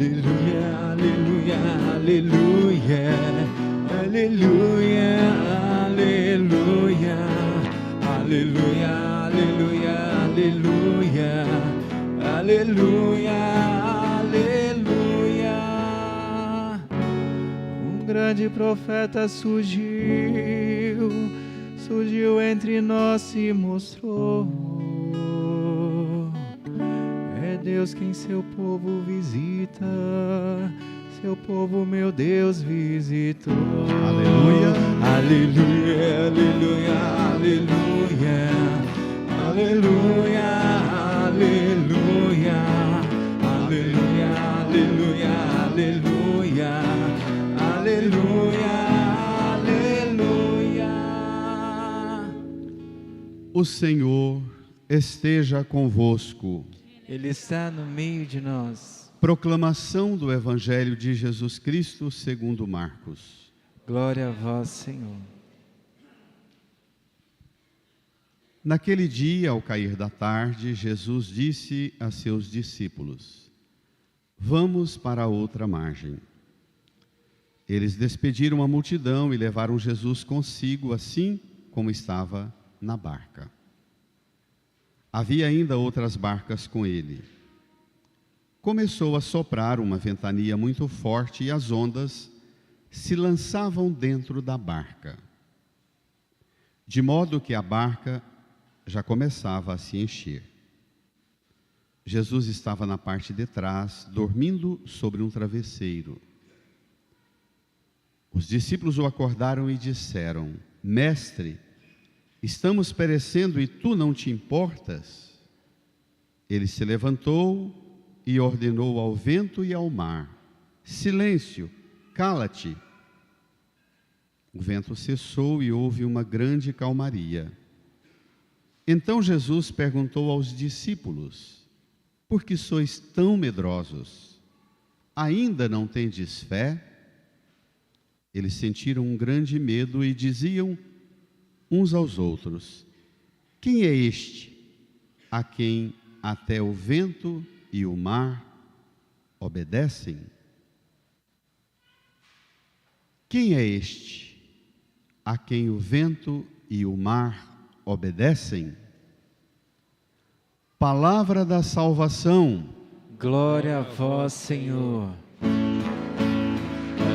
Aleluia, aleluia, aleluia, aleluia, aleluia, aleluia, aleluia, aleluia, aleluia, aleluia. Um grande profeta surgiu entre nós, se mostrou. É Deus quem seu povo visita, seu povo, meu Deus, visitou. Aleluia, aleluia, aleluia, aleluia, aleluia, aleluia, aleluia, aleluia, aleluia, aleluia, aleluia. o Senhor esteja convosco. Ele está no meio de nós. Proclamação do Evangelho de Jesus Cristo segundo Marcos. Glória a vós, Senhor. Naquele dia, ao cair da tarde, Jesus disse a seus discípulos: Vamos para a outra margem. Eles despediram a multidão e levaram Jesus consigo, assim como estava na barca. Havia ainda outras barcas com ele. Começou a soprar uma ventania muito forte e as ondas se lançavam dentro da barca, de modo que a barca já começava a se encher. Jesus estava na parte de trás, dormindo sobre um travesseiro. Os discípulos o acordaram e disseram: Mestre, estamos perecendo e tu não te importas? Ele se levantou e ordenou ao vento e ao mar: Silêncio, cala-te. O vento cessou e houve uma grande calmaria. Então Jesus perguntou aos discípulos: Por que sois tão medrosos? Ainda não tendes fé? Eles sentiram um grande medo e diziam uns aos outros: Quem é este a quem até o vento e o mar obedecem? Quem é este a quem o vento e o mar obedecem? Palavra da salvação. Glória a vós, Senhor.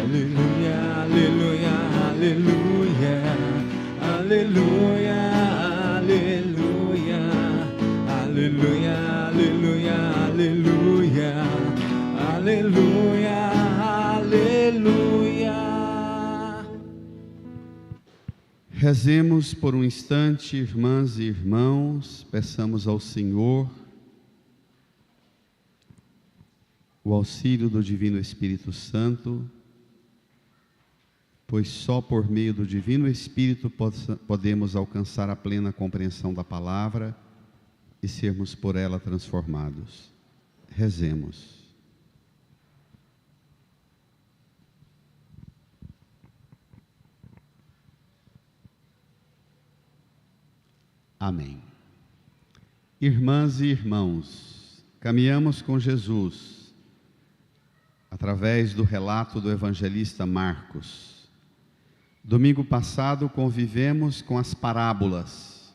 Aleluia, aleluia, aleluia, aleluia, aleluia, aleluia, aleluia, aleluia, aleluia, aleluia. Rezemos por um instante, irmãs e irmãos, peçamos ao Senhor o auxílio do Divino Espírito Santo, pois só por meio do Divino Espírito podemos alcançar a plena compreensão da palavra e sermos por ela transformados. Rezemos. Amém. Irmãs e irmãos, caminhamos com Jesus através do relato do evangelista Marcos. Domingo passado convivemos com as parábolas.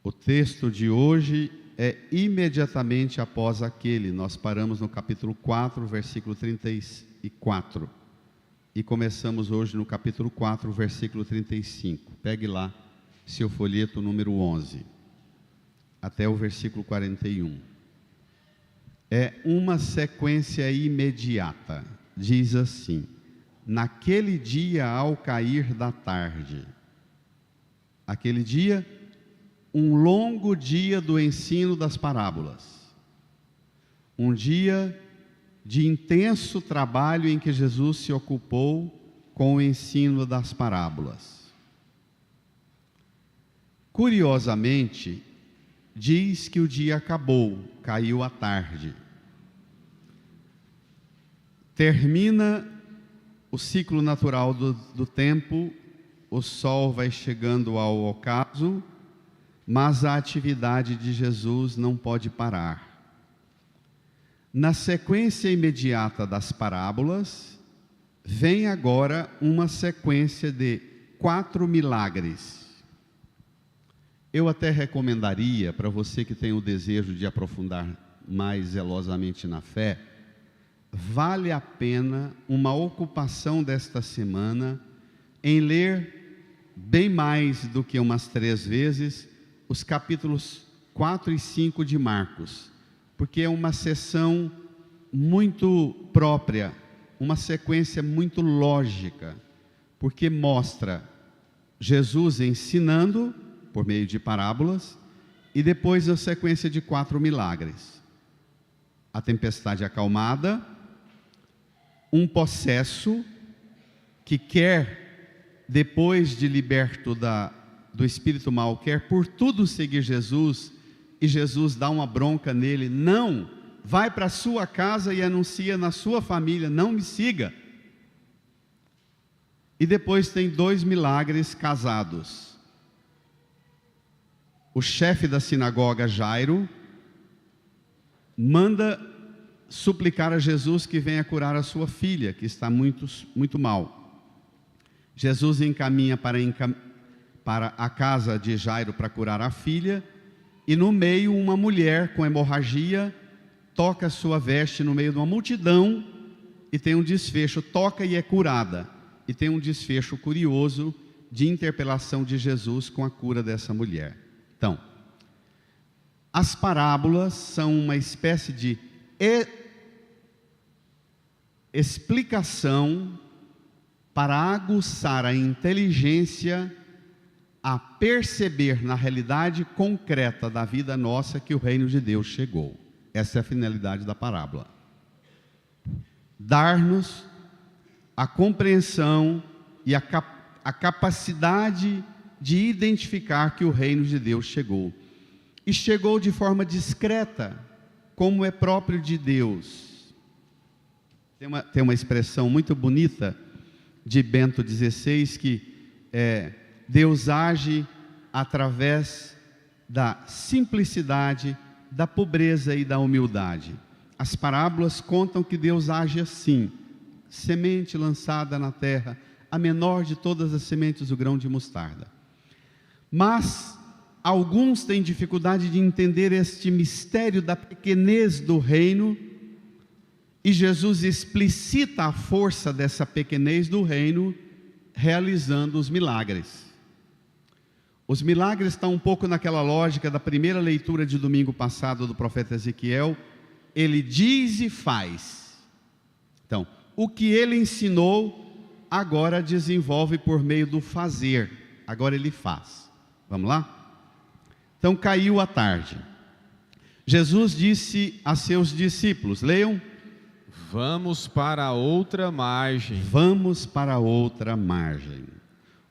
O texto de hoje é imediatamente após aquele. Nós paramos no capítulo 4, versículo 34. E começamos hoje no capítulo 4, versículo 35. Pegue lá seu folheto número 11, até o versículo 41. É uma sequência imediata. Diz assim: naquele dia, ao cair da tarde. Aquele dia, um longo dia do ensino das parábolas. Um dia de intenso trabalho em que Jesus se ocupou com o ensino das parábolas. Curiosamente, diz que o dia acabou, caiu a tarde. Termina o ciclo natural do tempo, o sol vai chegando ao ocaso, mas a atividade de Jesus não pode parar. Na sequência imediata das parábolas, vem agora uma sequência de 4 milagres. Eu até recomendaria, para você que tem o desejo de aprofundar mais zelosamente na fé, vale a pena uma ocupação desta semana em ler bem mais do que umas 3 vezes os capítulos 4 e 5 de Marcos, porque é uma sessão muito própria, uma sequência muito lógica, porque mostra Jesus ensinando por meio de parábolas e depois a sequência de 4 milagres. A tempestade acalmada, um possesso que quer, depois de liberto do espírito mau, quer por tudo seguir Jesus, e Jesus dá uma bronca nele: não, vai para a sua casa e anuncia na sua família, não me siga. E depois tem 2 milagres casados. O chefe da sinagoga, Jairo, manda suplicar a Jesus que venha curar a sua filha, que está muito mal. Jesus encaminha para a casa de Jairo para curar a filha, e no meio uma mulher com hemorragia toca a sua veste no meio de uma multidão e tem um desfecho, toca e é curada, e tem um desfecho curioso de interpelação de Jesus com a cura dessa mulher. Então, as parábolas são uma espécie de explicação para aguçar a inteligência a perceber na realidade concreta da vida nossa que o reino de Deus chegou. Essa é a finalidade da parábola. Dar-nos a compreensão e a capacidade de identificar que o reino de Deus chegou. E chegou de forma discreta, como é próprio de Deus. Tem uma expressão muito bonita de Bento XVI, que Deus age através da simplicidade, da pobreza e da humildade. As parábolas contam que Deus age assim: semente lançada na terra, a menor de todas as sementes, o grão de mostarda. Mas alguns têm dificuldade de entender este mistério da pequenez do reino, e Jesus explicita a força dessa pequenez do reino realizando os milagres. Os milagres estão um pouco naquela lógica da primeira leitura de domingo passado do profeta Ezequiel. Ele diz e faz. Então, o que ele ensinou, agora desenvolve por meio do fazer. Agora ele faz. Vamos lá? Então, caiu a tarde. Jesus disse a seus discípulos, leiam: vamos para outra margem. Vamos para outra margem.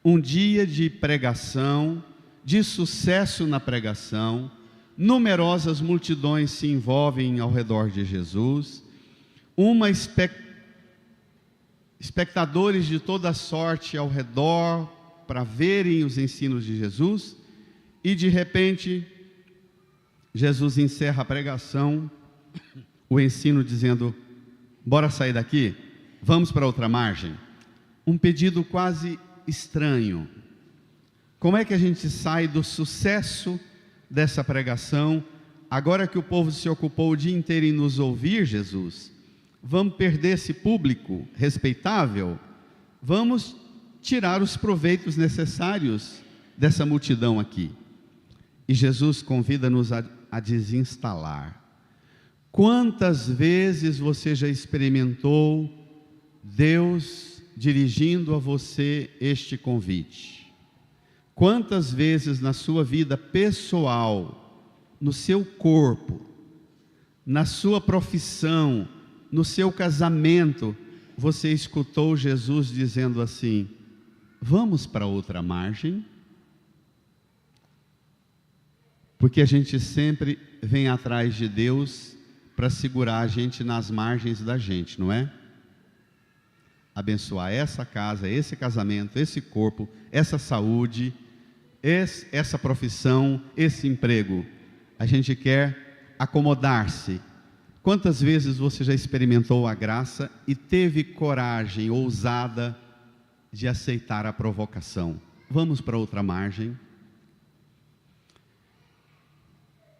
Um dia de pregação, de sucesso na pregação, numerosas multidões se envolvem ao redor de Jesus, espectadores de toda sorte ao redor para verem os ensinos de Jesus, e de repente, Jesus encerra a pregação, o ensino dizendo: bora sair daqui, vamos para outra margem. Um pedido quase estranho. Como é que a gente sai do sucesso dessa pregação, agora que o povo se ocupou o dia inteiro em nos ouvir, Jesus? Vamos perder esse público respeitável? Vamos tirar os proveitos necessários dessa multidão aqui. E Jesus convida-nos a desinstalar. Quantas vezes você já experimentou Deus dirigindo a você este convite? Quantas vezes na sua vida pessoal, no seu corpo, na sua profissão, no seu casamento, você escutou Jesus dizendo assim: vamos para outra margem? Porque a gente sempre vem atrás de Deus para segurar a gente nas margens da gente, não é? Abençoar essa casa, esse casamento, esse corpo, essa saúde, essa profissão, esse emprego. A gente quer acomodar-se, Quantas vezes você já experimentou a graça e teve coragem ousada de aceitar a provocação? Vamos para outra margem.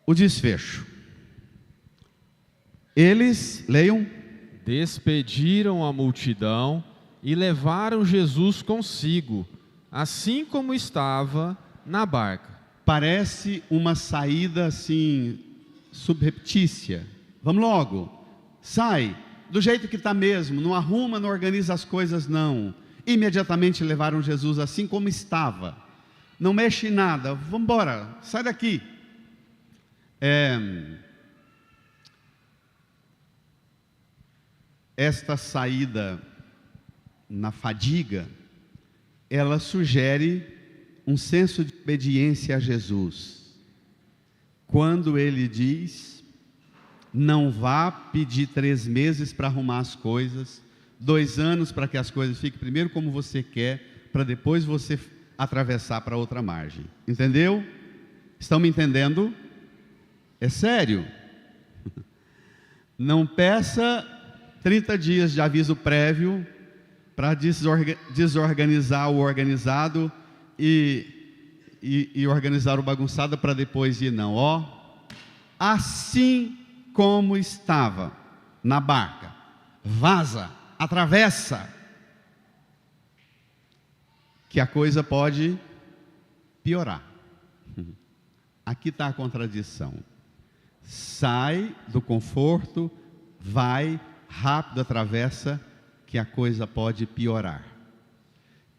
O desfecho. Eles, leiam, despediram a multidão e levaram Jesus consigo, assim como estava na barca. Parece uma saída assim, subreptícia. Vamos logo, sai, do jeito que está mesmo, não arruma, não organiza as coisas não. Imediatamente levaram Jesus assim como estava. Não mexe em nada, vamos embora, sai daqui. Esta saída na fadiga, ela sugere um senso de obediência a Jesus. Quando ele diz, não vá pedir 3 meses para arrumar as coisas, 2 anos para que as coisas fiquem primeiro como você quer, para depois você atravessar para outra margem. Entendeu? Estão me entendendo? É sério. Não peça 30 dias de aviso prévio para desorganizar o organizado e organizar o bagunçado para depois ir, não. Ó, assim como estava na barca, vaza, atravessa, que a coisa pode piorar. Aqui está a contradição. Sai do conforto, vai rápido, atravessa, que a coisa pode piorar.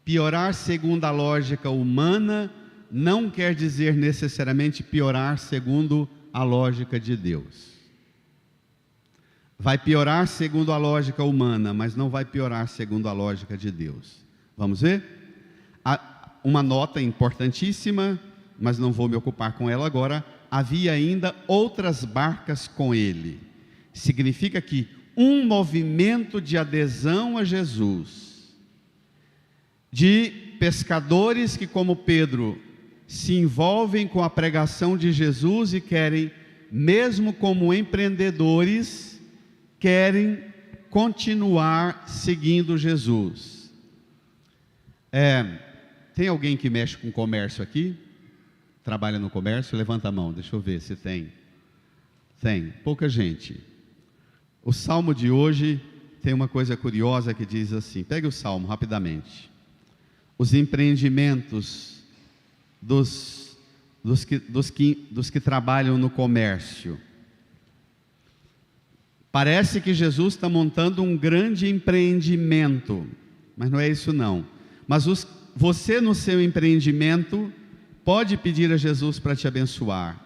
Piorar segundo a lógica humana não quer dizer necessariamente piorar segundo a lógica de Deus. Vai piorar segundo a lógica humana, mas não vai piorar segundo a lógica de Deus. Vamos ver? Uma nota importantíssima, mas não vou me ocupar com ela agora. Havia ainda outras barcas com ele. Significa que um movimento de adesão a Jesus, de pescadores que, como Pedro, se envolvem com a pregação de Jesus e querem, mesmo como empreendedores, querem continuar seguindo Jesus. Tem alguém que mexe com comércio aqui? Trabalha no comércio? Levanta a mão, deixa eu ver se tem. Tem, pouca gente. O salmo de hoje tem uma coisa curiosa que diz assim, pegue o salmo rapidamente. Os empreendimentos dos que trabalham no comércio. Parece que Jesus está montando um grande empreendimento, mas não é isso não. Mas você no seu empreendimento pode pedir a Jesus para te abençoar.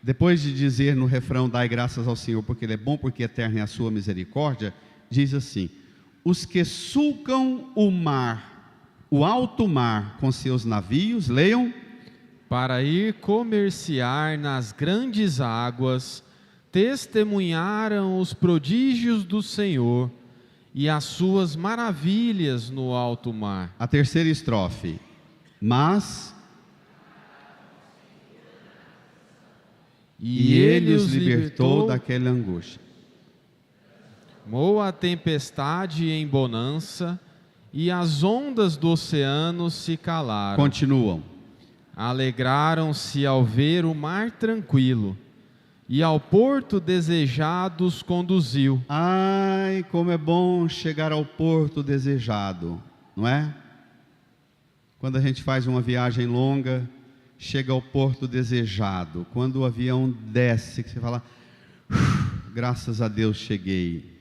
Depois de dizer no refrão, dai graças ao Senhor, porque Ele é bom, porque eterna é a sua misericórdia, diz assim, os que sulcam o mar, o alto mar com seus navios, leiam, para ir comerciar nas grandes águas, testemunharam os prodígios do Senhor e as suas maravilhas no alto mar. A terceira estrofe, mas... E ele os libertou daquela angústia. Moa a tempestade em bonança, e as ondas do oceano se calaram. Continuam. Alegraram-se ao ver o mar tranquilo, e ao porto desejado os conduziu. Ai, como é bom chegar ao porto desejado, não é? Quando a gente faz uma viagem longa, chega ao porto desejado. Quando o avião desce, que você fala, graças a Deus cheguei.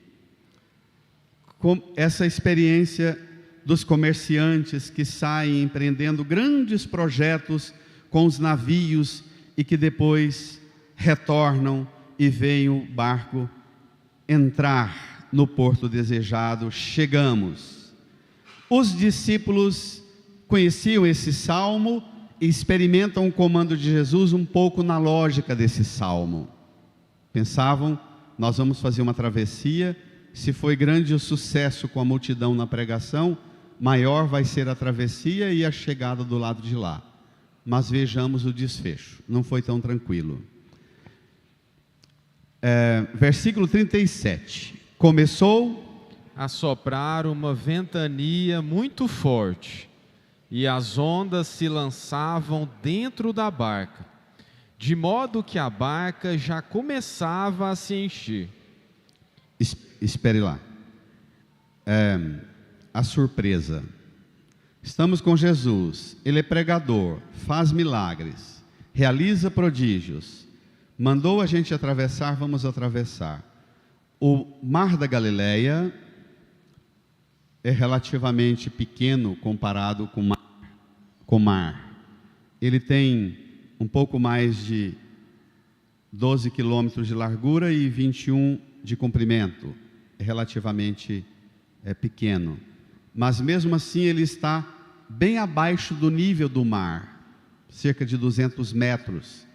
Essa experiência dos comerciantes que saem empreendendo grandes projetos com os navios e que depois retornam e veem o barco entrar no porto desejado. Chegamos. Os discípulos conheciam esse salmo e experimentam o comando de Jesus um pouco na lógica desse salmo. Pensavam, nós vamos fazer uma travessia, se foi grande o sucesso com a multidão na pregação, maior vai ser a travessia e a chegada do lado de lá. Mas vejamos o desfecho, não foi tão tranquilo. Versículo 37. Começou a soprar uma ventania muito forte, e as ondas se lançavam dentro da barca, de modo que a barca já começava a se encher. Espere lá. A surpresa. Estamos com Jesus, Ele é pregador, faz milagres, realiza prodígios, mandou a gente atravessar, vamos atravessar. O Mar da Galileia é relativamente pequeno comparado com o mar. Ele tem um pouco mais de 12 quilômetros de largura e 21 de comprimento. É relativamente pequeno. Mas mesmo assim ele está bem abaixo do nível do mar, cerca de 200 metros.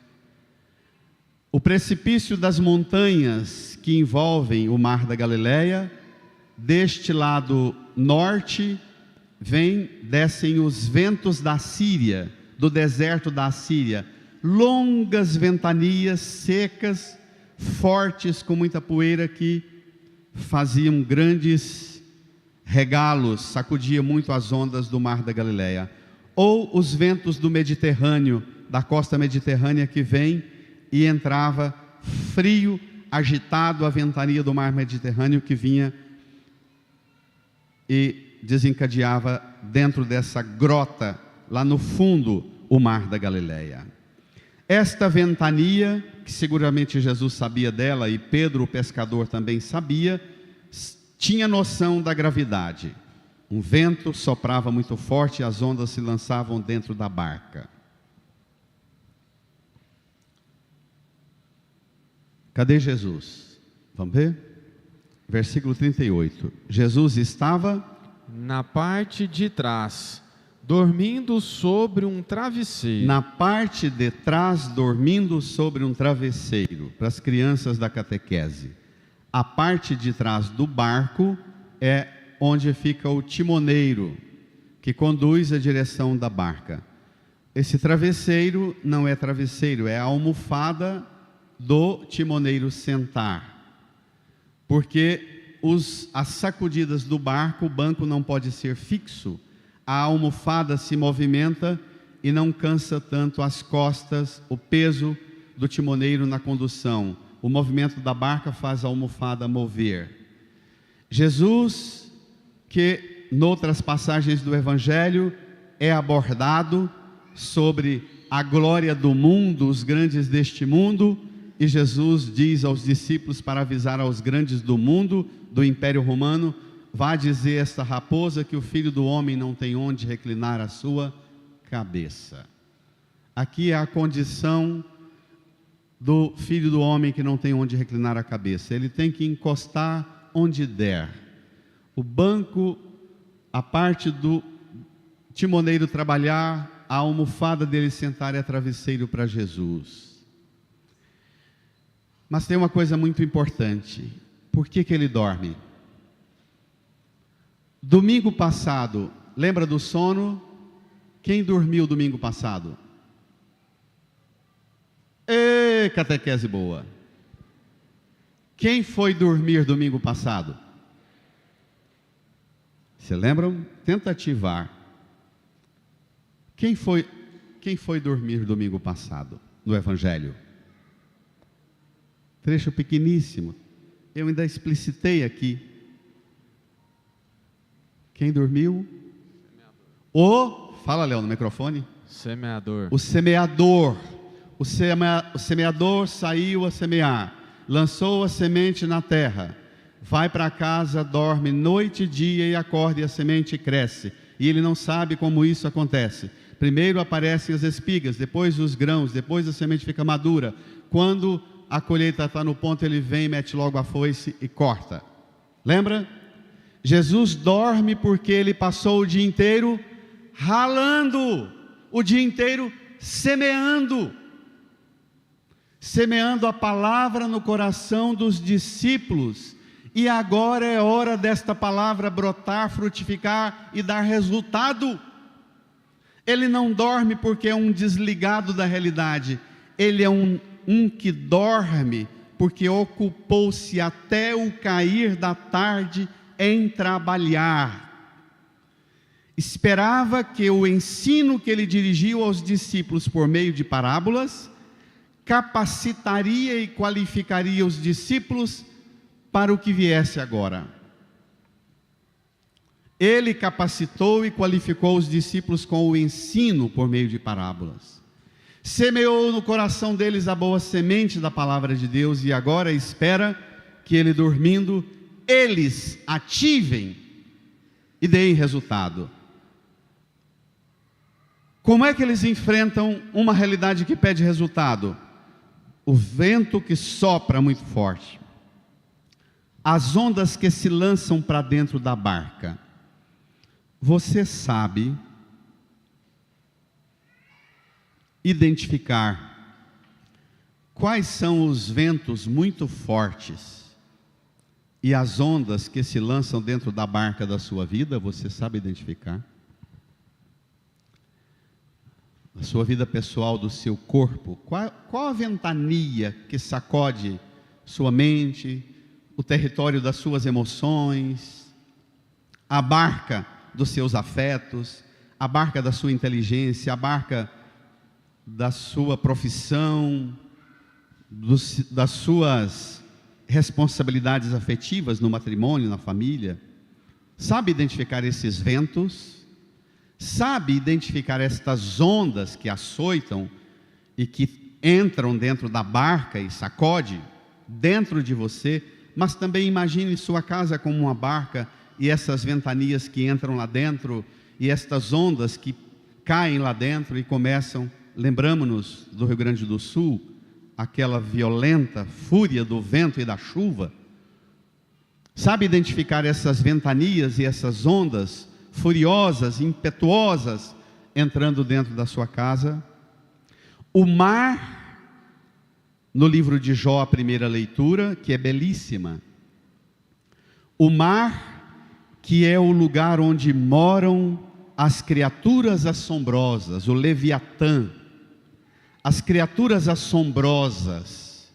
O precipício das montanhas que envolvem o Mar da Galileia, deste lado norte, descem os ventos da Síria, do deserto da Síria, longas ventanias secas, fortes, com muita poeira, que faziam grandes regalos, sacudia muito as ondas do Mar da Galileia. Ou os ventos do Mediterrâneo, da costa mediterrânea, que vem e entrava frio, agitado, a ventania do Mar Mediterrâneo que vinha e desencadeava dentro dessa grota, lá no fundo, o Mar da Galileia. Esta ventania, que seguramente Jesus sabia dela, e Pedro, o pescador, também sabia, tinha noção da gravidade. Um vento soprava muito forte e as ondas se lançavam dentro da barca. Cadê Jesus? Vamos ver? Versículo 38. Jesus estava na parte de trás, dormindo sobre um travesseiro. Na parte de trás, dormindo sobre um travesseiro. Para as crianças da catequese, a parte de trás do barco é onde fica o timoneiro, que conduz a direção da barca. Esse travesseiro não é travesseiro, é a almofada do timoneiro sentar. Porque as sacudidas do barco, o banco não pode ser fixo, a almofada se movimenta e não cansa tanto as costas, o peso do timoneiro na condução. O movimento da barca faz a almofada mover. Jesus, que noutras passagens do Evangelho é abordado sobre a glória do mundo, os grandes deste mundo, e Jesus diz aos discípulos para avisar aos grandes do mundo, do Império Romano: vá dizer esta raposa que o Filho do Homem não tem onde reclinar a sua cabeça. Aqui é a condição do Filho do Homem que não tem onde reclinar a cabeça. Ele tem que encostar onde der. O banco, a parte do timoneiro trabalhar, a almofada dele sentar é travesseiro para Jesus. Mas tem uma coisa muito importante. Por que ele dorme? Domingo passado, lembra do sono? Quem dormiu domingo passado? Ê, catequese boa! Quem foi dormir domingo passado? Se lembram? Tenta ativar. Quem foi dormir domingo passado no Evangelho? Trecho pequeníssimo. Eu ainda explicitei aqui. Quem dormiu? Fala, Léo, no microfone. Semeador. O semeador. O semeador saiu a semear, lançou a semente na terra, vai para casa, dorme noite e dia e acorda e a semente cresce. E ele não sabe como isso acontece. Primeiro aparecem as espigas, depois os grãos, depois a semente fica madura. Quando a colheita está no ponto, ele vem, mete logo a foice e corta. Lembra? Jesus dorme porque ele passou o dia inteiro ralando, o dia inteiro semeando a palavra no coração dos discípulos. E agora é hora desta palavra brotar, frutificar e dar resultado. Ele não dorme porque é um desligado da realidade. Ele é um que dorme porque ocupou-se até o cair da tarde em trabalhar. Esperava que o ensino que ele dirigiu aos discípulos por meio de parábolas capacitaria e qualificaria os discípulos para o que viesse agora. Ele capacitou e qualificou os discípulos com o ensino por meio de parábolas. Semeou no coração deles a boa semente da palavra de Deus e agora espera que ele dormindo, eles ativem e deem resultado. Como é que eles enfrentam uma realidade que pede resultado? O vento que sopra muito forte, as ondas que se lançam para dentro da barca. Você sabe identificar quais são os ventos muito fortes e as ondas que se lançam dentro da barca da sua vida? Você sabe identificar? A sua vida pessoal, do seu corpo, qual a ventania que sacode sua mente, o território das suas emoções, a barca dos seus afetos, a barca da sua inteligência, a barca da sua profissão, das suas responsabilidades afetivas no matrimônio, na família? Sabe identificar esses ventos? Sabe identificar estas ondas que açoitam e que entram dentro da barca e sacode dentro de você? Mas também imagine sua casa como uma barca e essas ventanias que entram lá dentro e estas ondas que caem lá dentro e começam. Lembramos-nos do Rio Grande do Sul, aquela violenta fúria do vento e da chuva. Sabe identificar essas ventanias e essas ondas furiosas, impetuosas, entrando dentro da sua casa? O mar, no livro de Jó, a primeira leitura, que é belíssima. O mar, que é o lugar onde moram as criaturas assombrosas, o Leviatã, as criaturas assombrosas,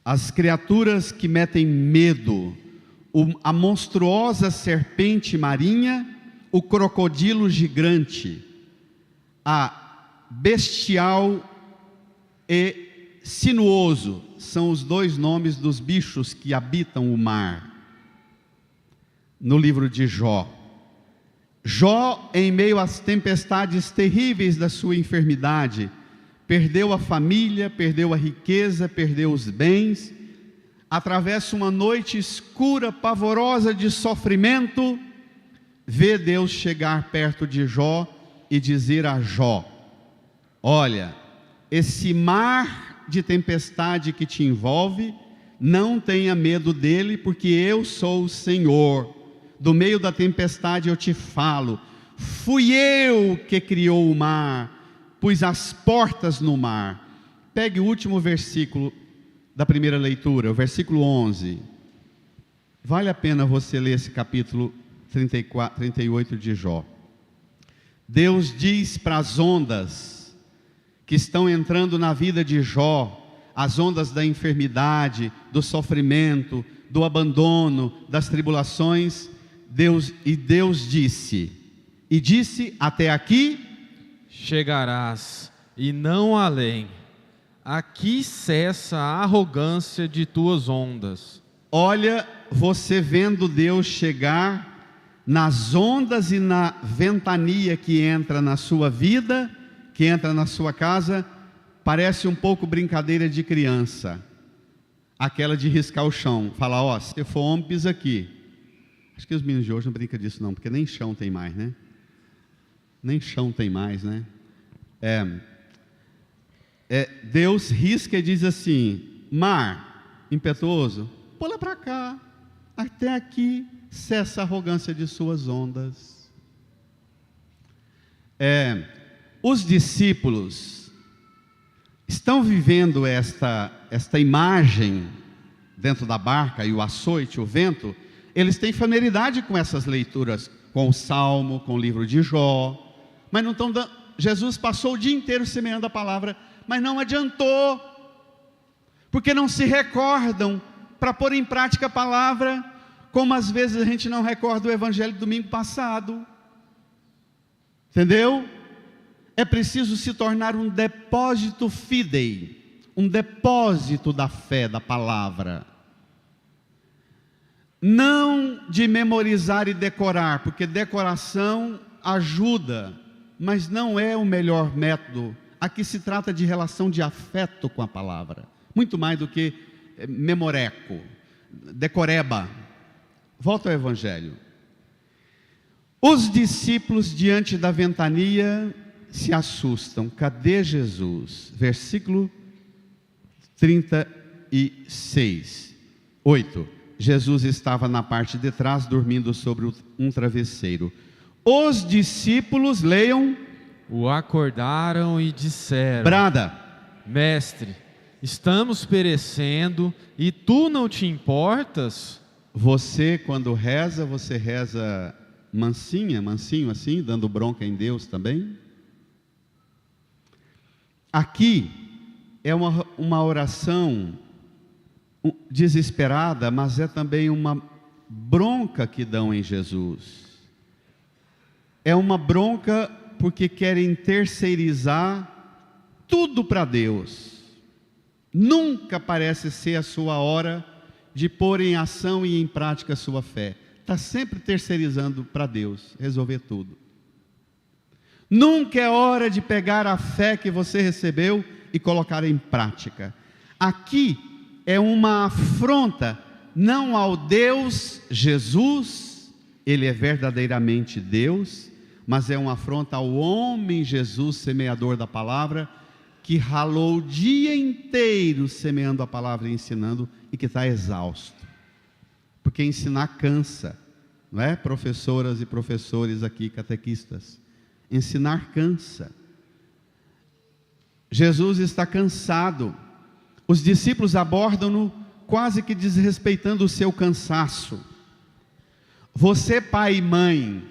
as criaturas que metem medo, a monstruosa serpente marinha, o crocodilo gigante, a bestial e sinuoso, são os dois nomes dos bichos que habitam o mar. No livro de Jó, Jó, em meio às tempestades terríveis da sua enfermidade, perdeu a família, perdeu a riqueza, perdeu os bens, atravessa uma noite escura, pavorosa de sofrimento, vê Deus chegar perto de Jó e dizer a Jó: olha, esse mar de tempestade que te envolve, não tenha medo dele, porque eu sou o Senhor. Do meio da tempestade eu te falo, fui eu que criou o mar, pus as portas no mar. Pegue o último versículo da primeira leitura, o versículo 11. Vale a pena você ler esse capítulo 38 de Jó. Deus diz para as ondas que estão entrando na vida de Jó, as ondas da enfermidade, do sofrimento, do abandono, das tribulações, Deus disse, até aqui chegarás e não além. Aqui cessa a arrogância de tuas ondas. Olha, você vendo Deus chegar nas ondas e na ventania que entra na sua vida, que entra na sua casa, parece um pouco brincadeira de criança, aquela de riscar o chão, falar: ó, se for homem, pisa aqui. Acho que os meninos de hoje não brincam disso não, porque nem chão tem mais, né? Nem chão tem mais, né? Deus risca e diz assim: mar impetuoso, pula para cá, até aqui cessa a arrogância de suas ondas. Os discípulos estão vivendo esta imagem dentro da barca, e o açoite, o vento. Eles têm familiaridade com essas leituras, com o Salmo, com o livro de Jó, mas não estão Jesus passou o dia inteiro semeando a palavra, mas não adiantou, porque não se recordam para pôr em prática a palavra, como às vezes a gente não recorda o evangelho do domingo passado. Entendeu? É preciso se tornar um depósito fidei, um depósito da fé, da palavra. Não de memorizar e decorar, porque decoração ajuda, mas não é o melhor método. Aqui se trata de relação de afeto com a palavra, muito mais do que memoreco, decoreba. Volta ao evangelho. Os discípulos diante da ventania se assustam. Cadê Jesus? Versículo 36. 8. Jesus estava na parte de trás, dormindo sobre um travesseiro. Os discípulos, leiam, o acordaram e disseram: brada, Mestre, estamos perecendo e tu não te importas? Você, quando reza, você reza mansinho assim, dando bronca em Deus também? Aqui é uma oração desesperada, mas é também uma bronca que dão em Jesus. É uma bronca porque querem terceirizar tudo para Deus. Nunca parece ser a sua hora de pôr em ação e em prática a sua fé. Está sempre terceirizando para Deus resolver tudo. Nunca é hora de pegar a fé que você recebeu e colocar em prática. Aqui é uma afronta, não ao Deus Jesus, Ele é verdadeiramente Deus, mas é uma afronta ao homem Jesus, semeador da palavra, que ralou o dia inteiro semeando a palavra e ensinando, e que está exausto, porque ensinar cansa, não é? Professoras e professores aqui, catequistas, ensinar cansa. Jesus está cansado. Os discípulos abordam-no quase que desrespeitando o seu cansaço. Você, pai e mãe,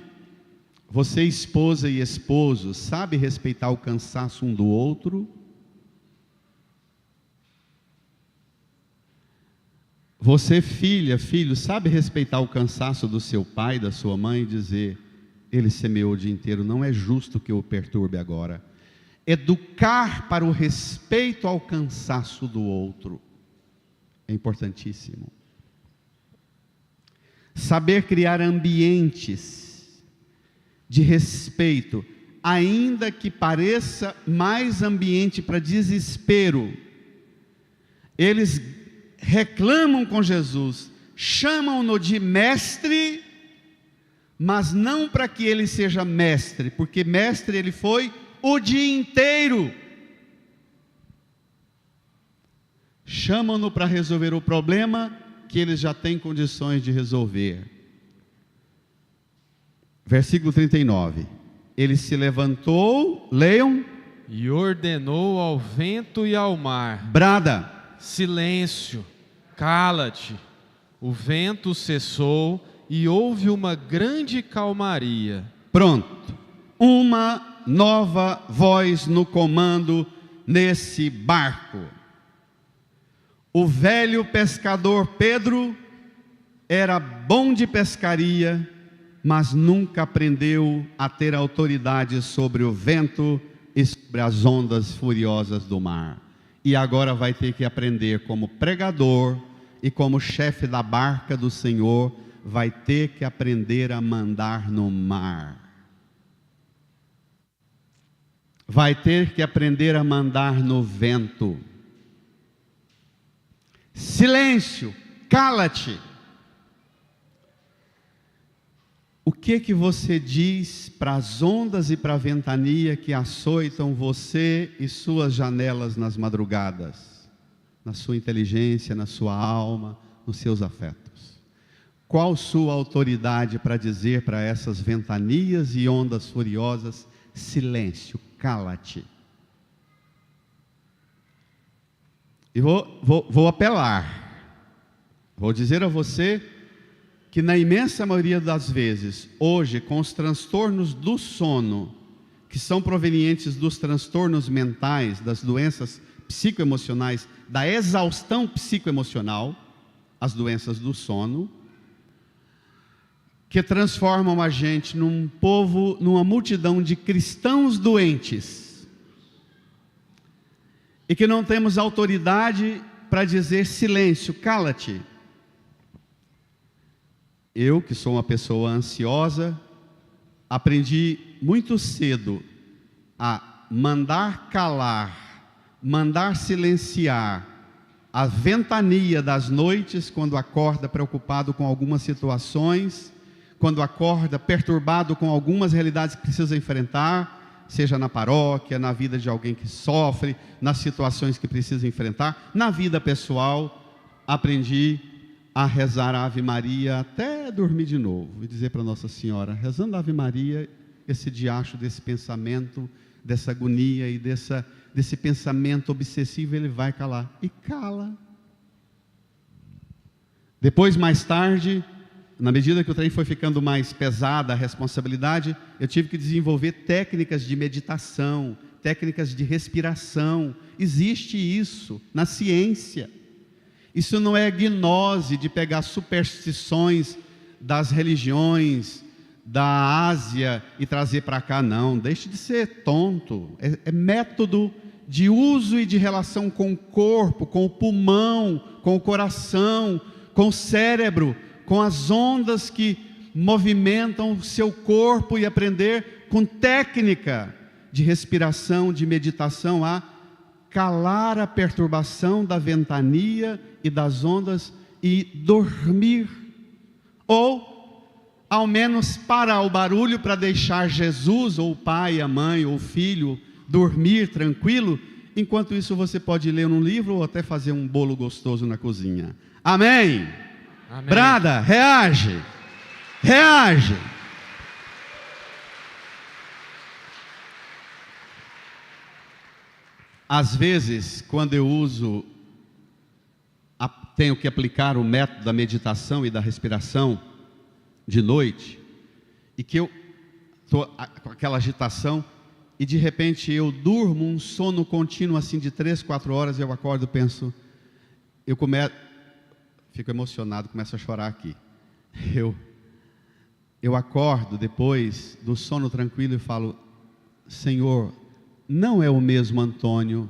você, esposa e esposo, sabe respeitar o cansaço um do outro? Você, filha, filho, sabe respeitar o cansaço do seu pai, da sua mãe, e dizer: ele semeou o dia inteiro, não é justo que eu o perturbe agora. Educar para o respeito ao cansaço do outro é importantíssimo. Saber criar ambientes de respeito, ainda que pareça mais ambiente para desespero. Eles reclamam com Jesus, chamam-no de mestre, mas não para que ele seja mestre, porque mestre ele foi o dia inteiro. Chamam-no para resolver o problema que eles já têm condições de resolver. Versículo 39. Ele se levantou, leiam, e ordenou ao vento e ao mar: brada, silêncio, cala-te. O vento cessou e houve uma grande calmaria. Pronto, uma nova voz no comando nesse barco. O velho pescador Pedro era bom de pescaria, mas nunca aprendeu a ter autoridade sobre o vento e sobre as ondas furiosas do mar. E agora vai ter que aprender como pregador e como chefe da barca do Senhor, vai ter que aprender a mandar no mar. Vai ter que aprender a mandar no vento. Silêncio, cala-te. O que você diz para as ondas e para a ventania que açoitam você e suas janelas nas madrugadas? Na sua inteligência, na sua alma, nos seus afetos. Qual sua autoridade para dizer para essas ventanias e ondas furiosas: silêncio, cala-te? E vou apelar, vou dizer a você que na imensa maioria das vezes, hoje, com os transtornos do sono, que são provenientes dos transtornos mentais, das doenças psicoemocionais, da exaustão psicoemocional, as doenças do sono, que transformam a gente num povo, numa multidão de cristãos doentes, e que não temos autoridade para dizer silêncio, cala-te. Eu, que sou uma pessoa ansiosa, aprendi muito cedo a mandar calar, mandar silenciar a ventania das noites, quando acorda preocupado com algumas situações, quando acorda perturbado com algumas realidades que precisa enfrentar, seja na paróquia, na vida de alguém que sofre, nas situações que precisa enfrentar, na vida pessoal. Aprendi a rezar a Ave Maria até dormir de novo, e dizer para Nossa Senhora, rezando a Ave Maria, esse diacho desse pensamento, dessa agonia e desse pensamento obsessivo, ele vai calar. E cala. Depois, mais tarde, na medida que o trem foi ficando mais pesada a responsabilidade, eu tive que desenvolver técnicas de meditação, técnicas de respiração. Existe isso na ciência. Isso não é gnose de pegar superstições das religiões da Ásia e trazer para cá, não. Deixe de ser tonto. É método de uso e de relação com o corpo, com o pulmão, com o coração, com o cérebro, com as ondas que movimentam o seu corpo, e aprender com técnica de respiração, de meditação, a calar a perturbação da ventania e das ondas e dormir, ou ao menos parar o barulho para deixar Jesus, ou o pai, a mãe, ou o filho dormir tranquilo. Enquanto isso, você pode ler um livro ou até fazer um bolo gostoso na cozinha. Amém? Amém. Brada, reage, reage. Às vezes, quando eu tenho que aplicar o método da meditação e da respiração de noite, e que eu estou com aquela agitação, e de repente eu durmo um sono contínuo assim de 3, 4 horas, eu acordo e penso, fico emocionado, começo a chorar aqui. Eu acordo depois do sono tranquilo e falo, Senhor, não é o mesmo Antônio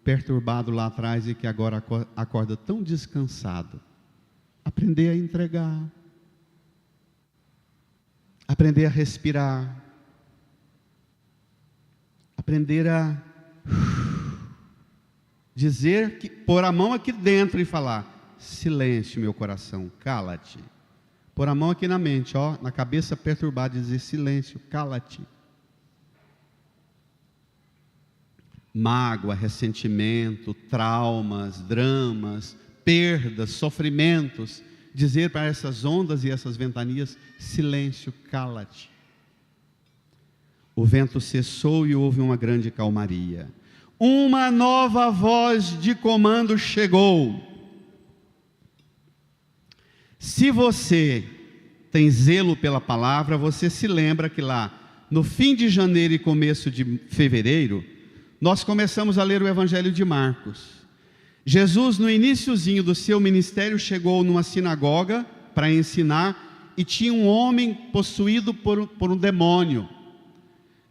perturbado lá atrás e que agora acorda tão descansado. Aprender a entregar, aprender a respirar, aprender a dizer, pôr a mão aqui dentro e falar, silêncio meu coração, cala-te. Pôr a mão aqui na mente, na cabeça perturbada, e dizer, silêncio, cala-te. Mágoa, ressentimento, traumas, dramas, perdas, sofrimentos, dizer para essas ondas e essas ventanias, silêncio, cala-te. O vento cessou e houve uma grande calmaria. Uma nova voz de comando chegou. Se você tem zelo pela palavra, você se lembra que lá no fim de janeiro e começo de fevereiro, nós começamos a ler o Evangelho de Marcos. Jesus, no iniciozinho do seu ministério, chegou numa sinagoga para ensinar, e tinha um homem possuído por um demônio.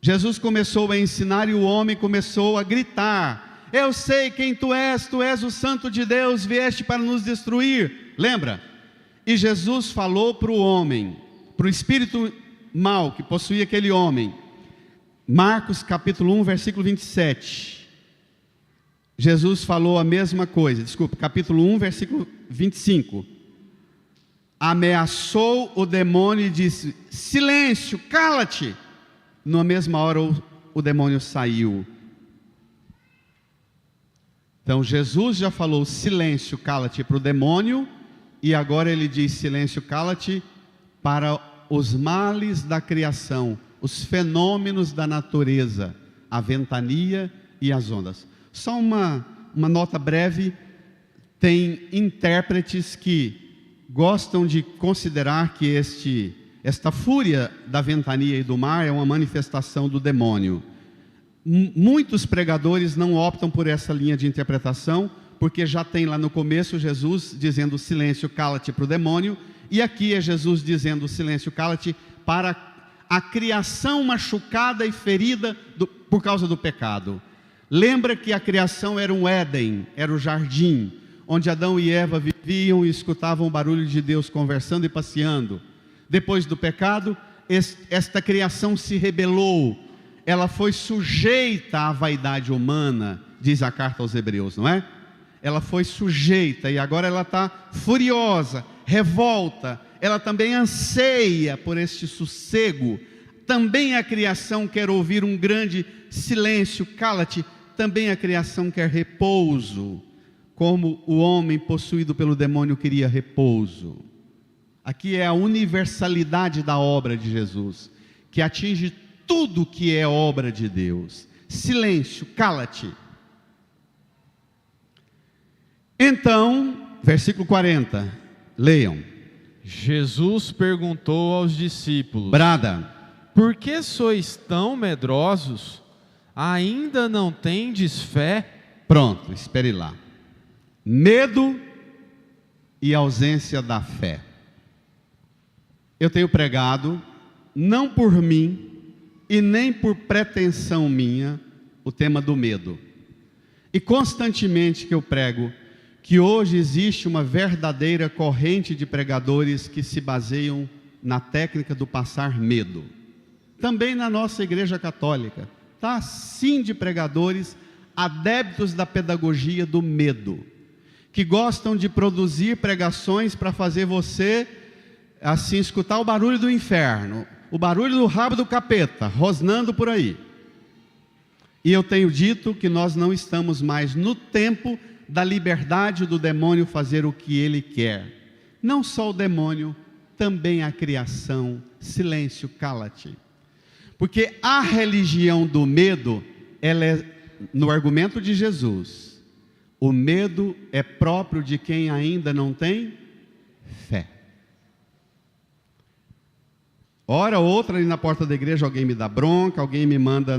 Jesus começou a ensinar e o homem começou a gritar, eu sei quem tu és o Santo de Deus, vieste para nos destruir. Lembra? E Jesus falou para o homem, para o espírito mau que possuía aquele homem, Marcos capítulo 1, versículo 27. Jesus falou a mesma coisa, capítulo 1, versículo 25. Ameaçou o demônio e disse, silêncio, cala-te. Na mesma hora o demônio saiu. Então Jesus já falou silêncio, cala-te para o demônio, e agora ele diz silêncio, cala-te para os males da criação, os fenômenos da natureza, a ventania e as ondas. Só uma nota breve, tem intérpretes que gostam de considerar que esta fúria da ventania e do mar é uma manifestação do demônio. Muitos pregadores não optam por essa linha de interpretação, porque já tem lá no começo Jesus dizendo silêncio, cala-te para o demônio, e aqui é Jesus dizendo silêncio, cala-te para a criação machucada e ferida por causa do pecado. Lembra que a criação era um Éden, era o jardim, onde Adão e Eva viviam e escutavam o barulho de Deus conversando e passeando. Depois do pecado, esta criação se rebelou, ela foi sujeita à vaidade humana, diz a carta aos Hebreus, não é? Ela foi sujeita e agora ela está furiosa, revolta, ela também anseia por este sossego. Também a criação quer ouvir um grande silêncio, cala-te. Também a criação quer repouso, como o homem possuído pelo demônio queria repouso. Aqui é a universalidade da obra de Jesus, que atinge tudo que é obra de Deus. Silêncio, cala-te. Então, versículo 40, leiam. Jesus perguntou aos discípulos: Brada. Por que sois tão medrosos? Ainda não tendes fé? Pronto, espere lá. Medo e ausência da fé. Eu tenho pregado, não por mim e nem por pretensão minha, o tema do medo. E constantemente que eu prego que hoje existe uma verdadeira corrente de pregadores que se baseiam na técnica do passar medo. Também na nossa igreja católica, está sim de pregadores adeptos da pedagogia do medo, que gostam de produzir pregações para fazer você, assim, escutar o barulho do inferno, o barulho do rabo do capeta, rosnando por aí. E eu tenho dito que nós não estamos mais no tempo da liberdade do demônio fazer o que ele quer. Não só o demônio, também a criação. Silêncio, cala-te. Porque a religião do medo, ela é, no argumento de Jesus, o medo é próprio de quem ainda não tem fé. Hora ou outra, ali na porta da igreja, alguém me dá bronca, alguém me manda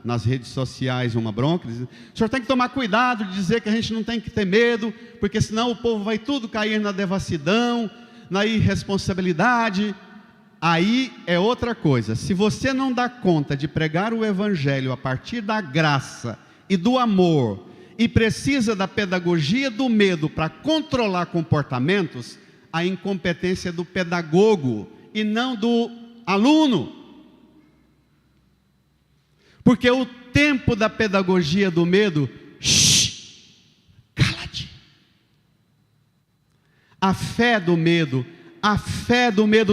nas redes sociais uma bronca, diz: o senhor tem que tomar cuidado de dizer que a gente não tem que ter medo, porque senão o povo vai tudo cair na devassidão, na irresponsabilidade. Aí é outra coisa. Se você não dá conta de pregar o evangelho a partir da graça e do amor, e precisa da pedagogia do medo para controlar comportamentos, a incompetência é do pedagogo e não do aluno. Porque o tempo da pedagogia do medo, cala-te. A fé do medo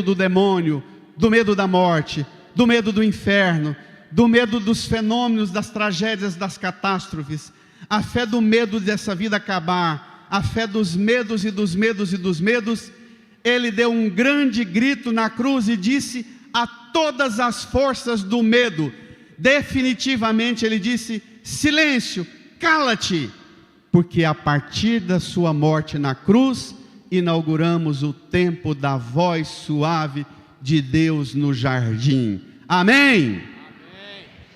do demônio, do medo da morte, do medo do inferno, do medo dos fenômenos, das tragédias, das catástrofes, a fé do medo dessa vida acabar, a fé dos medos e dos medos e dos medos. Ele deu um grande grito na cruz e disse a todas as forças do medo, definitivamente ele disse: silêncio, cala-te, porque a partir da sua morte na cruz, inauguramos o tempo da voz suave de Deus no jardim. Amém? Amém.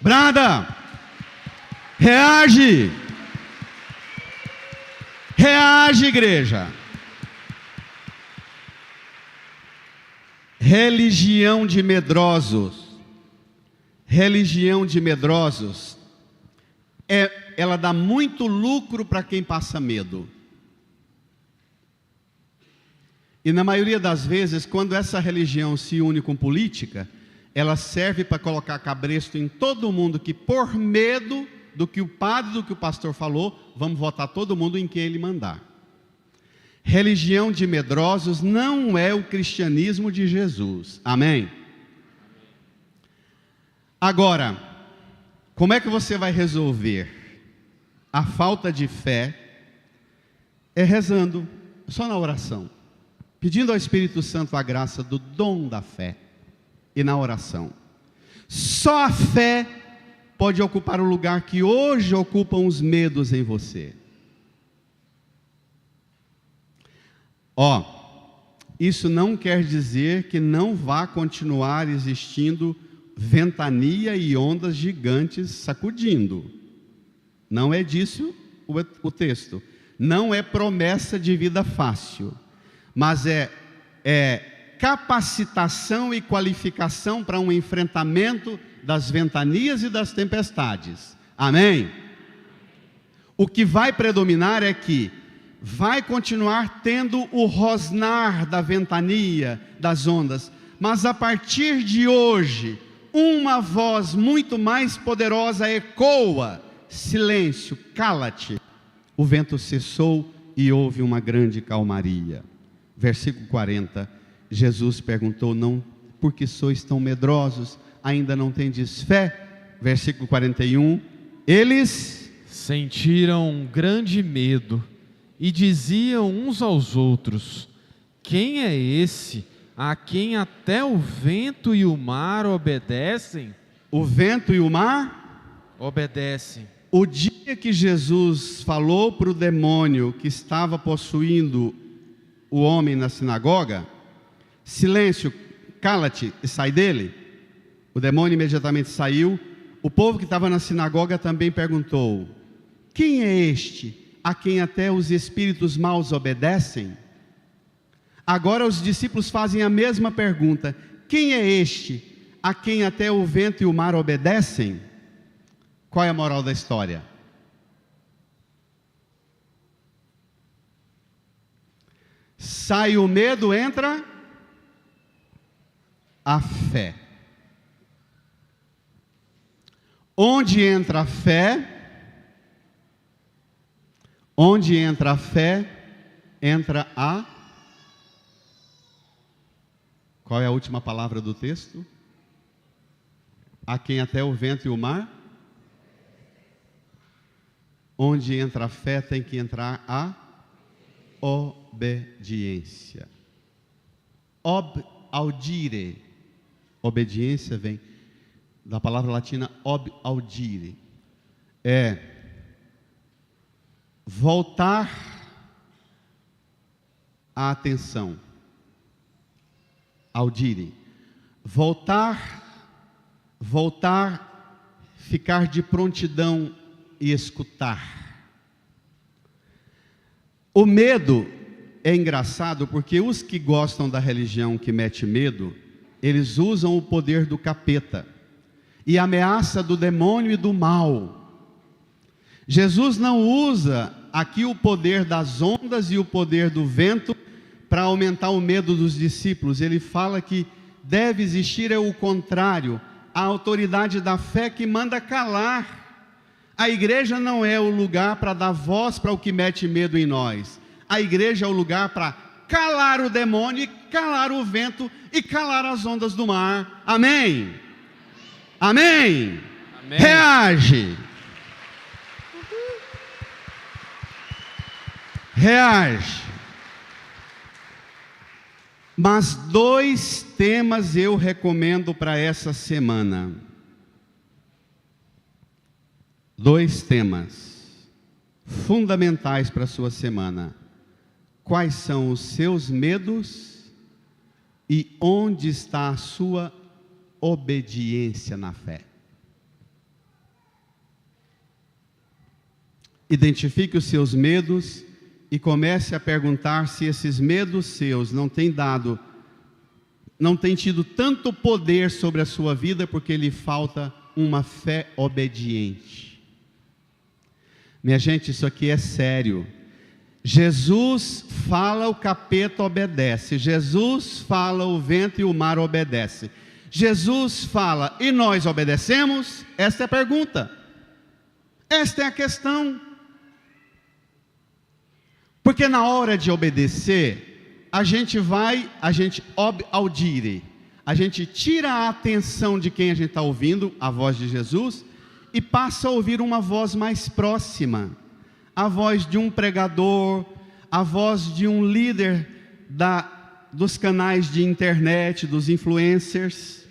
Brada, reage, reage, igreja. Religião de medrosos, ela dá muito lucro para quem passa medo. E na maioria das vezes, quando essa religião se une com política, ela serve para colocar cabresto em todo mundo, que por medo do que o padre, do que o pastor falou, vamos votar todo mundo em quem ele mandar. Religião de medrosos não é o cristianismo de Jesus. Amém? Agora, como é que você vai resolver a falta de fé? É rezando, só na oração, pedindo ao Espírito Santo a graça do dom da fé, e na oração. Só a fé pode ocupar o lugar que hoje ocupam os medos em você. Isso não quer dizer que não vá continuar existindo ventania e ondas gigantes sacudindo. Não é disso o texto. Não é promessa de vida fácil, mas é capacitação e qualificação para um enfrentamento das ventanias e das tempestades. Amém? O que vai predominar é que vai continuar tendo o rosnar da ventania, das ondas, mas a partir de hoje, uma voz muito mais poderosa ecoa: silêncio, cala-te. O vento cessou e houve uma grande calmaria. Versículo 40, Jesus perguntou: não, porque sois tão medrosos, ainda não tendes fé? Versículo 41, eles sentiram um grande medo e diziam uns aos outros: quem é esse a quem até o vento e o mar obedecem? O vento e o mar obedecem. O dia que Jesus falou para o demônio que estava possuindo o homem na sinagoga: silêncio, cala-te e sai dele, o demônio imediatamente saiu. O povo que estava na sinagoga também perguntou: quem é este a quem até os espíritos maus obedecem? Agora os discípulos fazem a mesma pergunta: quem é este a quem até o vento e o mar obedecem? Qual é a moral da história? Sai o medo, entra a fé. Onde entra a fé? Onde entra a fé, entra a... Qual é a última palavra do texto? A quem até o vento e o mar? Onde entra a fé, tem que entrar a obediência. Audire. Obediência vem da palavra latina audire. É voltar a atenção. Audire. Voltar, ficar de prontidão e escutar. O medo é engraçado porque os que gostam da religião que mete medo, eles usam o poder do capeta e a ameaça do demônio e do mal. Jesus não usa aqui o poder das ondas e o poder do vento para aumentar o medo dos discípulos. Ele fala que deve existir o contrário, a autoridade da fé que manda calar. A igreja não é o lugar para dar voz para o que mete medo em nós. A igreja é o lugar para calar o demônio, e calar o vento e calar as ondas do mar. Amém? Amém? Amém. Reage. Reage. Mas 2 temas eu recomendo para essa semana. 2 temas fundamentais para a sua semana. Quais são os seus medos e onde está a sua obediência na fé? Identifique os seus medos e comece a perguntar se esses medos seus não têm tido tanto poder sobre a sua vida porque lhe falta uma fé obediente. Minha gente, isso aqui é sério. Jesus fala, o capeta obedece. Jesus fala, o vento e o mar obedecem. Jesus fala, e nós obedecemos? Esta é a pergunta. Esta é a questão. Porque na hora de obedecer, a gente audire. A gente tira a atenção de quem a gente está ouvindo, a voz de Jesus, e passa a ouvir uma voz mais próxima, a voz de um pregador, a voz de um líder dos canais de internet, dos influencers.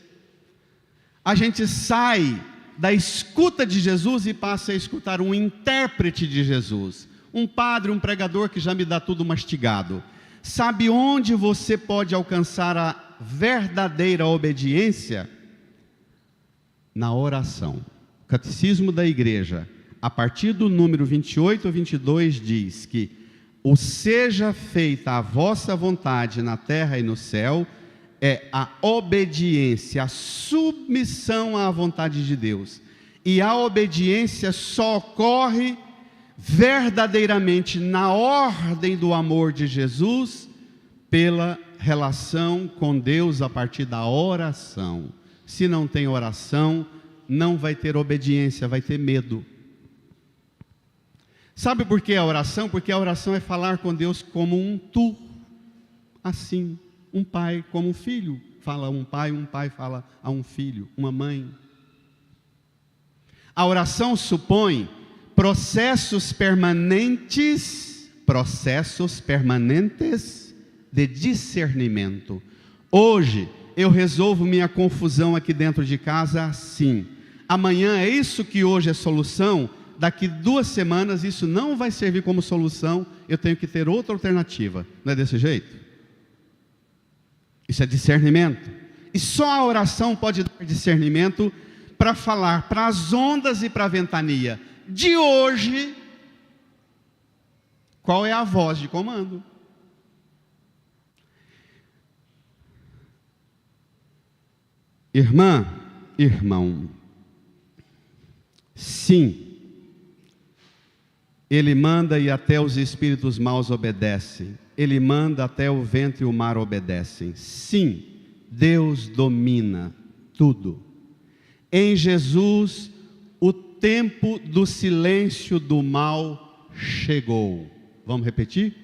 A gente sai da escuta de Jesus e passa a escutar um intérprete de Jesus, um padre, um pregador que já me dá tudo mastigado. Sabe onde você pode alcançar a verdadeira obediência? na oração. O Catecismo da Igreja, a partir do número 28 ou 22, diz que o seja feita a vossa vontade na terra e no céu é a obediência, a submissão à vontade de Deus. E a obediência só ocorre verdadeiramente na ordem do amor de Jesus, pela relação com Deus a partir da oração. Se não tem oração, não vai ter obediência, vai ter medo. Sabe por que a oração? Porque a oração é falar com Deus como um tu, assim, um pai como um filho fala a um pai fala a um filho, uma mãe. A oração supõe processos permanentes de discernimento. Hoje eu resolvo minha confusão aqui dentro de casa assim. Amanhã é isso que hoje é solução. Daqui 2 semanas isso não vai servir como solução. Eu tenho que ter outra alternativa. Não é desse jeito? Isso é discernimento. E só a oração pode dar discernimento para falar para as ondas e para a ventania de hoje qual é a voz de comando. Irmã, irmão, sim, Ele manda e até os espíritos maus obedecem. Ele manda até o vento e o mar obedecem. Sim, Deus domina tudo. Em Jesus, o tempo do silêncio do mal chegou. Vamos repetir?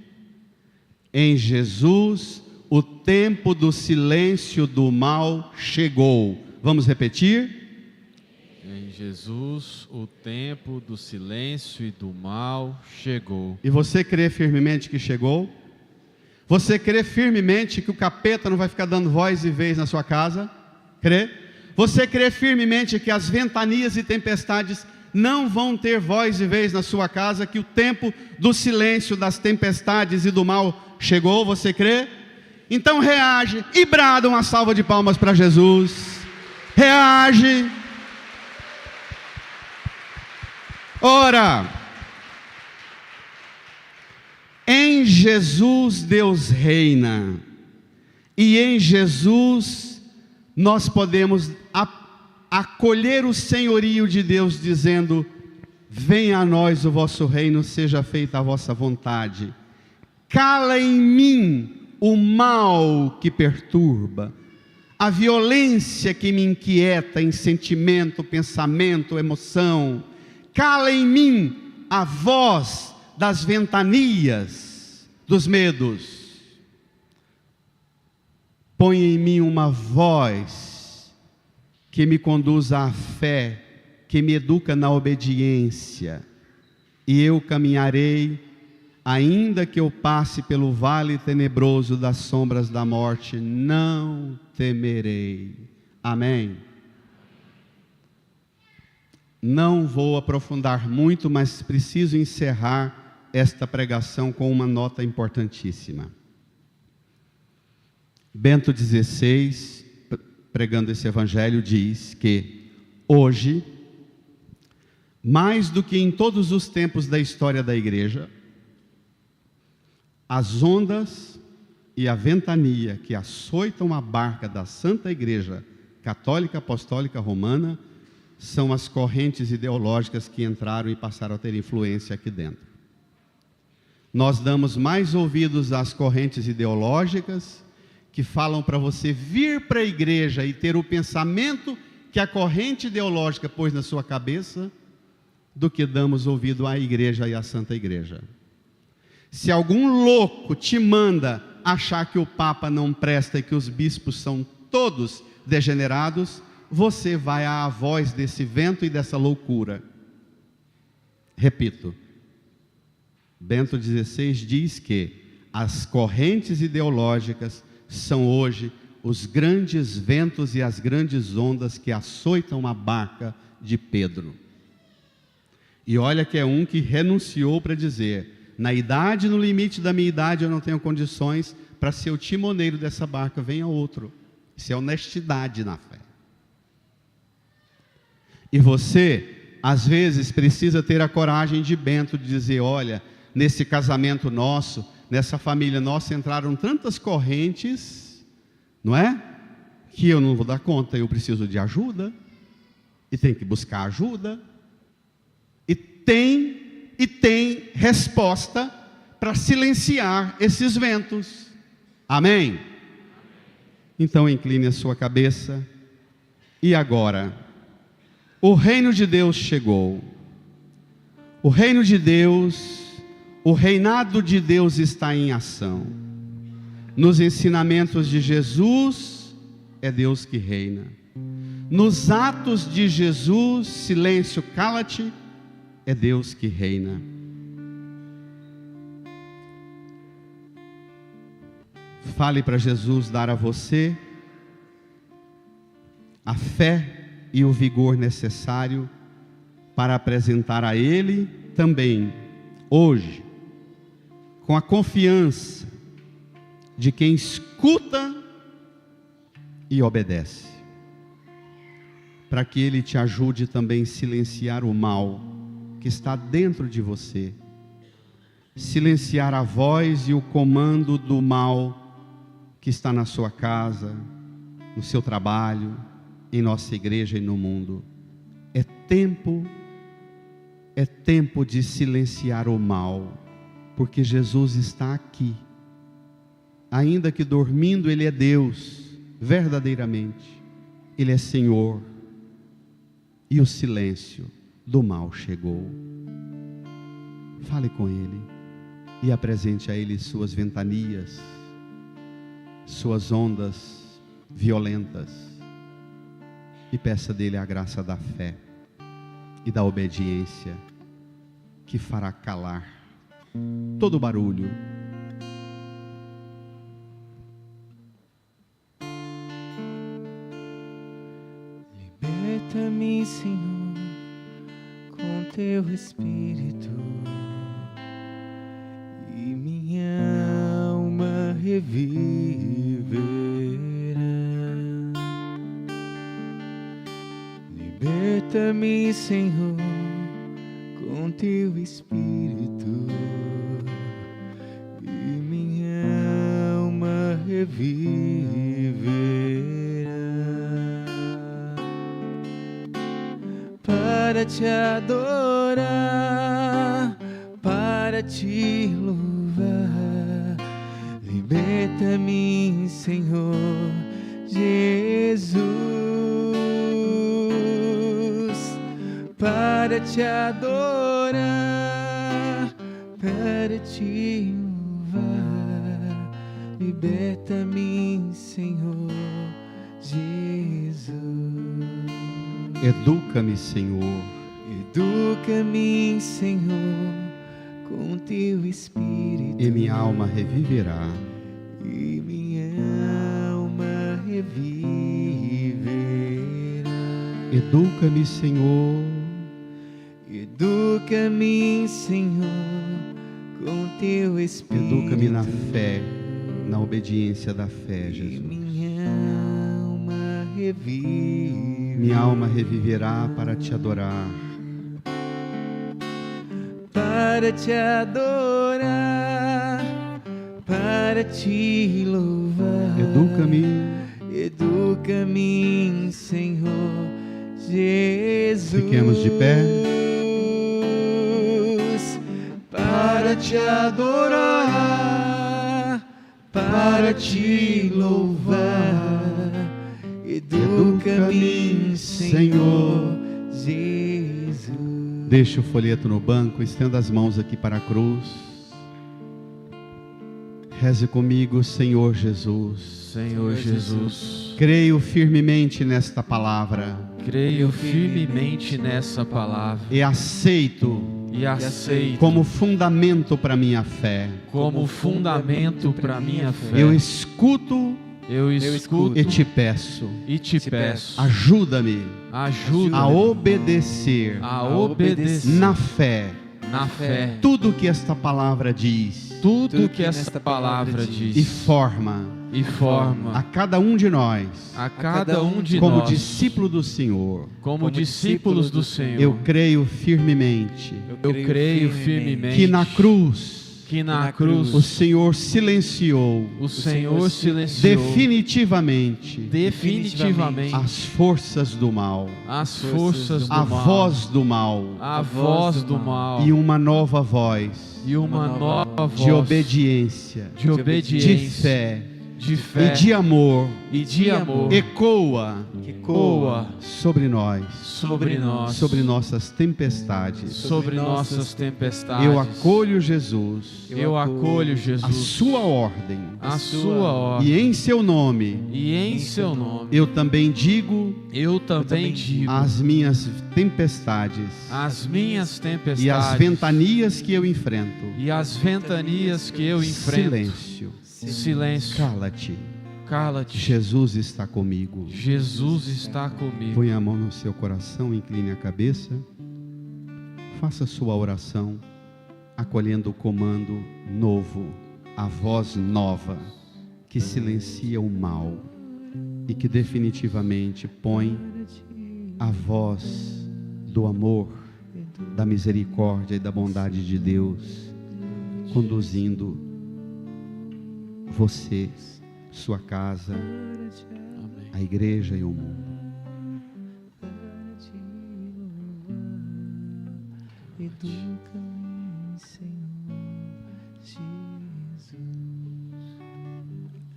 Em Jesus, o tempo do silêncio do mal chegou. Vamos repetir? Em Jesus, o tempo do silêncio e do mal chegou. E você crê firmemente que chegou? Você crê firmemente que o capeta não vai ficar dando voz e vez na sua casa? Crê? Você crê firmemente que as ventanias e tempestades não vão ter voz e vez na sua casa? Que o tempo do silêncio, das tempestades e do mal chegou? Você crê? Então reage e brada uma salva de palmas para Jesus. Reage. Ora, em Jesus Deus reina, e em Jesus nós podemos acolher o senhorio de Deus, dizendo: venha a nós o vosso reino, seja feita a vossa vontade. Cala em mim o mal que perturba, a violência que me inquieta em sentimento, pensamento, emoção. Cala em mim a voz das ventanias, dos medos. Põe em mim uma voz que me conduza à fé, que me educa na obediência, e eu caminharei, ainda que eu passe pelo vale tenebroso das sombras da morte, não temerei. Amém? Não vou aprofundar muito, mas preciso encerrar esta pregação com uma nota importantíssima. Bento XVI, pregando esse evangelho, diz que hoje, mais do que em todos os tempos da história da igreja, as ondas e a ventania que açoitam a barca da Santa Igreja Católica Apostólica Romana são as correntes ideológicas que entraram e passaram a ter influência aqui dentro. Nós damos mais ouvidos às correntes ideológicas que falam para você vir para a igreja e ter o pensamento que a corrente ideológica pôs na sua cabeça, do que damos ouvido à igreja e à Santa Igreja. Se algum louco te manda achar que o Papa não presta e que os bispos são todos degenerados, você vai à voz desse vento e dessa loucura. Repito, Bento XVI diz que as correntes ideológicas são hoje os grandes ventos e as grandes ondas que açoitam a barca de Pedro. E olha que é um que renunciou para dizer: na idade, no limite da minha idade, eu não tenho condições para ser o timoneiro dessa barca, venha outro. Isso é honestidade na fé. E você, às vezes, precisa ter a coragem de Bento de dizer: olha, nesse casamento nosso, nessa família nossa, entraram tantas correntes, não é? Que eu não vou dar conta, eu preciso de ajuda, e tem que buscar ajuda, e tem resposta para silenciar esses ventos. Amém? Então incline a sua cabeça. E agora, o reino de Deus chegou. O reino de Deus, o reinado de Deus está em ação. Nos ensinamentos de Jesus, é Deus que reina. Nos atos de Jesus, silêncio, cala-te, é Deus que reina. Fale para Jesus dar a você a fé e o vigor necessário para apresentar a Ele também, hoje, com a confiança de quem escuta e obedece, para que Ele te ajude também a silenciar o mal que está dentro de você, silenciar a voz e o comando do mal que está na sua casa, no seu trabalho, em nossa igreja e no mundo. É tempo de silenciar o mal, porque Jesus está aqui. Ainda que dormindo, Ele é Deus, verdadeiramente. Ele é Senhor. E o silêncio do mal chegou. Fale com Ele e apresente a Ele suas ventanias, suas ondas violentas, e peça dele a graça da fé e da obediência, que fará calar todo o barulho. Liberta-me, Senhor, com teu Espírito, e minha alma reviverá. Liberta-me, Senhor, com teu Espírito, e minha alma reviverá. Para te adorar, para te louvar. Liberta-me, Senhor Jesus, para te adorar, para te louvar. Liberta-me, Senhor Jesus. Educa-me, Senhor. Educa-me, Senhor, com teu Espírito, E minha alma reviverá. e minha alma reviverá. Educa-me, Senhor. Educa-me, Senhor, com teu Espírito. Educa-me na fé, na obediência da fé, E Jesus. minha alma reviverá. Minha alma reviverá para te adorar. Para te adorar, para te louvar. Educa-me. Educa-me, Senhor Jesus. Fiquemos de pé. Para te adorar, para te louvar. Educa-me, Senhor Jesus. Deixe o folheto no banco, estenda as mãos aqui para a cruz. Reze comigo, Senhor Jesus. Senhor Jesus, Creio firmemente nesta palavra creio firmemente nessa palavra e aceito e aceito como fundamento para minha fé. como fundamento para minha fé. Eu escuto Eu escuto e te peço, peço, ajuda-me ajuda a obedecer a obedecer na fé na fé, tudo que esta palavra diz tudo que esta palavra e diz forma e forma a cada um de nós a cada um de como nós discípulo do Senhor. como discípulos do Senhor. Eu creio firmemente Eu creio firmemente que na cruz cruz o Senhor silenciou o Senhor silenciou definitivamente as forças do mal, as forças do a mal, voz do mal, a voz do mal e uma nova voz e uma nova voz de obediência, de fé de e fé de amor e de amor ecoa ecoa sobre nós, sobre nós, sobre nossas tempestades. sobre nossas tempestades. Eu acolho Jesus, Eu acolho Jesus, a sua ordem, a sua ordem, e em seu nome e em seu nome eu também digo eu também digo as minhas tempestades as minhas tempestades e as ventanias que eu enfrento. e as ventanias que eu enfrento. Silêncio, Silêncio. cala-te. Cala-te. Jesus está comigo. Jesus está comigo. Põe a mão no seu coração, incline a cabeça. Faça sua oração, acolhendo o comando novo, a voz nova, que silencia o mal e que definitivamente põe a voz do amor, da misericórdia e da bondade de Deus, conduzindo você, sua casa, Amém. a igreja e o mundo.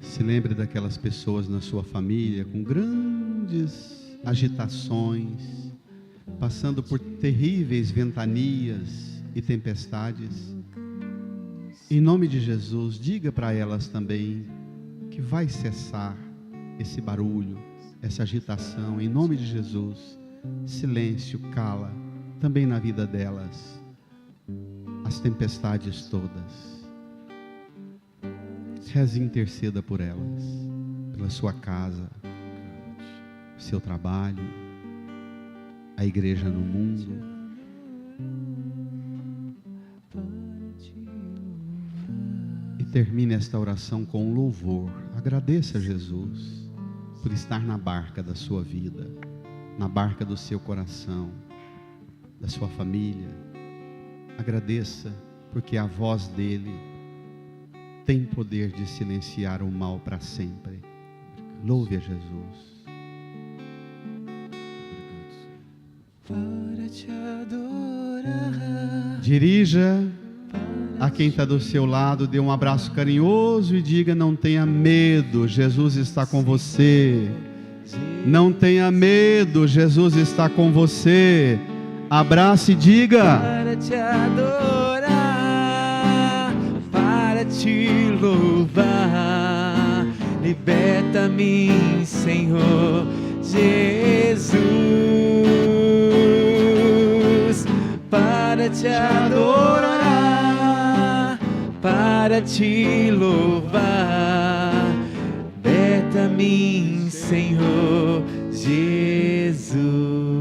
Se lembre daquelas pessoas na sua família com grandes agitações, passando por terríveis ventanias e tempestades. Em nome de Jesus, diga para elas também que vai cessar esse barulho, essa agitação. Em nome de Jesus, silêncio, cala também na vida delas as tempestades todas. Reze e interceda por elas, pela sua casa, seu trabalho, a igreja no mundo. E termine esta oração com louvor. Agradeça a Jesus por estar na barca da sua vida, na barca do seu coração, da sua família. Agradeça porque a voz dele tem poder de silenciar o mal para sempre. Louve a Jesus. Para te adorar. Dirija a quem está do seu lado, dê um abraço carinhoso e diga: não tenha medo, Jesus está com você. Não tenha medo, Jesus está com você. Abrace e diga: Para te adorar, para te louvar, liberta-me, Senhor Jesus, para te adorar, para te louvar, liberta-me, Senhor Jesus.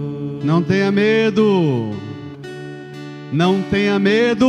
não tenha medo, não tenha medo.